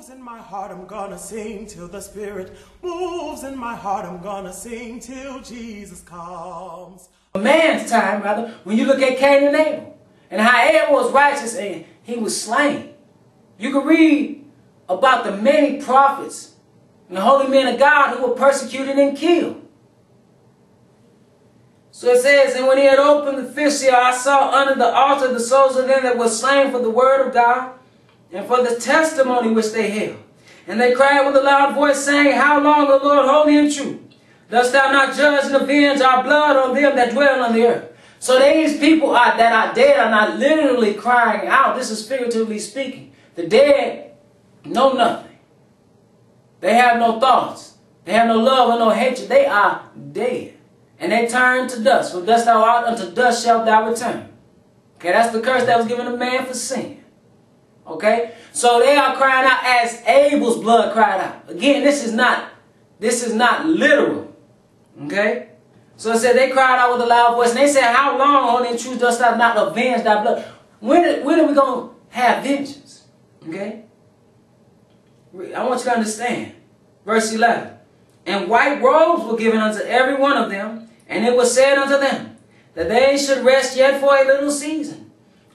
moves in my heart, I'm gonna sing till the Spirit moves in my heart. I'm gonna sing till Jesus comes. A man's time, rather, when you look at Cain and Abel, and how Abel was righteous and he was slain. You can read about the many prophets and the holy men of God who were persecuted and killed. So it says, and when he had opened the fifth seal, I saw under the altar the souls of them that were slain for the word of God and for the testimony which they held. And they cried with a loud voice, saying, How long, O Lord, holy and true, dost thou not judge and avenge our blood on them that dwell on the earth? So these people that are dead are not literally crying out. This is figuratively speaking. The dead know nothing. They have no thoughts. They have no love or no hatred. They are dead. And they turn to dust. For dust thou art, unto dust shalt thou return. Okay, that's the curse that was given to man for sin. Okay? So they are crying out as Abel's blood cried out. Again, this is not literal. Okay? So it said they cried out with a loud voice. And they said, How long, holy and true, dost thou not avenge thy blood? When are we going to have vengeance? Okay? I want you to understand. Verse 11. And white robes were given unto every one of them. And it was said unto them, that they should rest yet for a little season,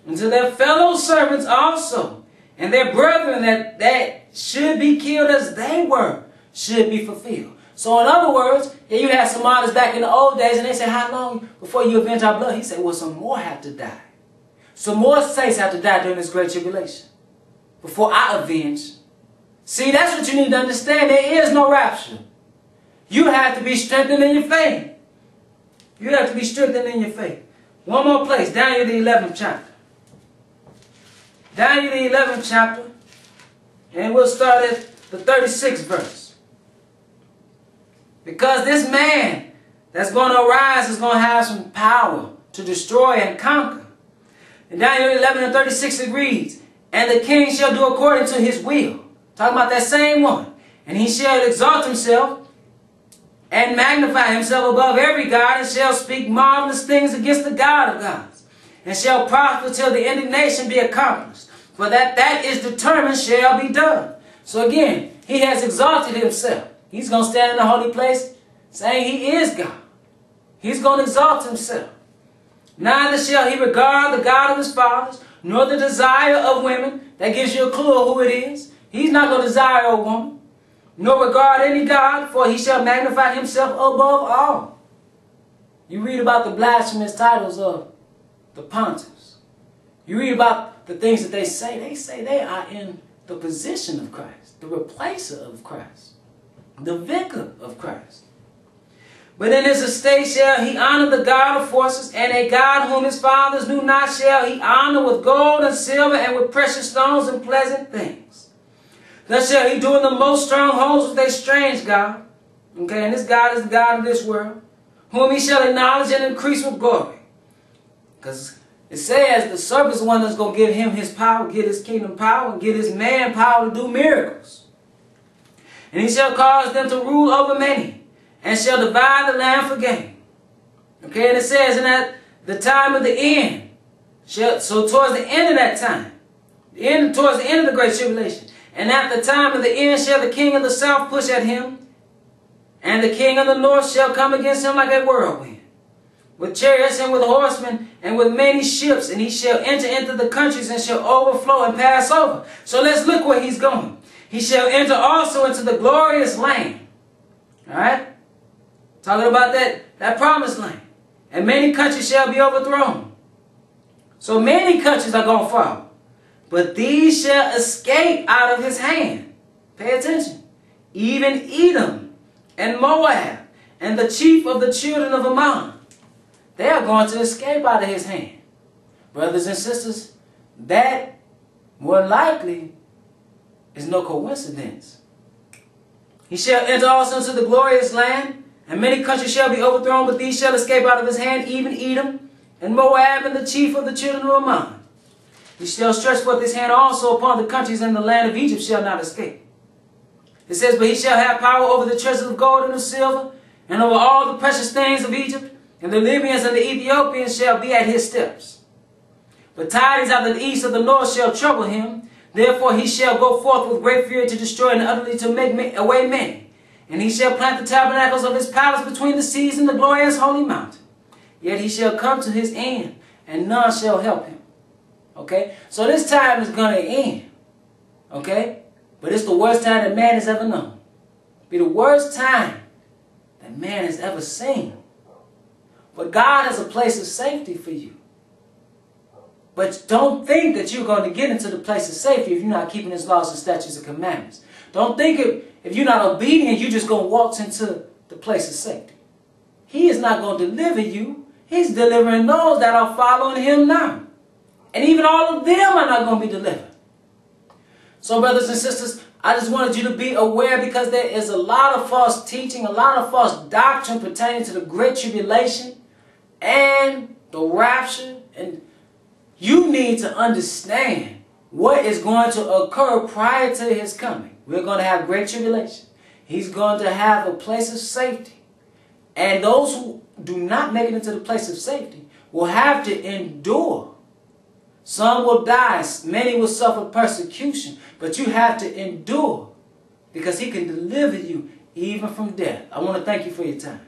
unto their fellow servants also, and their brethren that should be killed as they were, should be fulfilled. So in other words, here you had some martyrs back in the old days, and they said, How long before you avenge our blood? He said, Well, some more have to die. Some more saints have to die during this great tribulation before I avenge. See, that's what you need to understand. There is no rapture. You have to be strengthened in your faith. You have to be strengthened in your faith. One more place, Daniel the 11th chapter. Daniel the 11th chapter, and we'll start at the 36th verse. Because this man that's going to arise is going to have some power to destroy and conquer. In Daniel 11 and 36 it reads, And the king shall do according to his will. Talking about that same one. And he shall exalt himself and magnify himself above every god, and shall speak marvelous things against the God of gods, and shall prosper till the indignation be accomplished. For that is determined shall be done. So again, he has exalted himself. He's going to stand in the holy place saying he is God. He's going to exalt himself. Neither shall he regard the God of his fathers, nor the desire of women. That gives you a clue of who it is. He's not going to desire a woman, nor regard any God, for he shall magnify himself above all. You read about the blasphemous titles of the pontiffs. You read about the things that they say. They say they are in the position of Christ, the replacer of Christ, the vicar of Christ. But in his estate shall he honor the God of forces, and a God whom his fathers knew not shall he honor with gold and silver and with precious stones and pleasant things. Thus shall he do in the most strongholds with a strange God. Okay, and this God is the God of this world, whom he shall acknowledge and increase with glory. Because it says the serpent is the one that's going to give him his power, get his kingdom power, and get his man power to do miracles. And he shall cause them to rule over many, and shall divide the land for gain. Okay, and it says, and at the time of the end, so towards the end of that time, towards the end of the great tribulation, and at the time of the end shall the king of the south push at him, and the king of the north shall come against him like a whirlwind, with chariots and with horsemen and with many ships, and he shall enter into the countries and shall overflow and pass over. So let's look where he's going. He shall enter also into the glorious land. Alright? Talking about that promised land. And many countries shall be overthrown. So many countries are going to fall. But these shall escape out of his hand. Pay attention. Even Edom and Moab and the chief of the children of Ammon. They are going to escape out of his hand. Brothers and sisters, that more likely is no coincidence. He shall enter also into the glorious land, and many countries shall be overthrown, but these shall escape out of his hand, even Edom and Moab and the chief of the children of Ammon. He shall stretch forth his hand also upon the countries, and the land of Egypt shall not escape. It says, But he shall have power over the treasures of gold and of silver, and over all the precious things of Egypt, and the Libyans and the Ethiopians shall be at his steps. But tidings out of the east of the north shall trouble him, Therefore he shall go forth with great fury to destroy and utterly to make away many. And he shall plant the tabernacles of his palace between the seas and the glorious holy mountain. Yet he shall come to his end, and none shall help him. Okay? So this time is going to end. Okay? But it's the worst time that man has ever known. Be the worst time that man has ever seen. But God has a place of safety for you. But don't think that you're going to get into the place of safety if you're not keeping his laws and statutes and commandments. Don't think if you're not obedient, you're just going to walk into the place of safety. He is not going to deliver you. He's delivering those that are following him now. And even all of them are not going to be delivered. So brothers and sisters, I just wanted you to be aware, because there is a lot of false teaching, a lot of false doctrine pertaining to the Great Tribulation and the rapture. And you need to understand what is going to occur prior to his coming. We're going to have Great Tribulation. He's going to have a place of safety. And those who do not make it into the place of safety will have to endure. Some will die. Many will suffer persecution. But you have to endure, because he can deliver you even from death. I want to thank you for your time.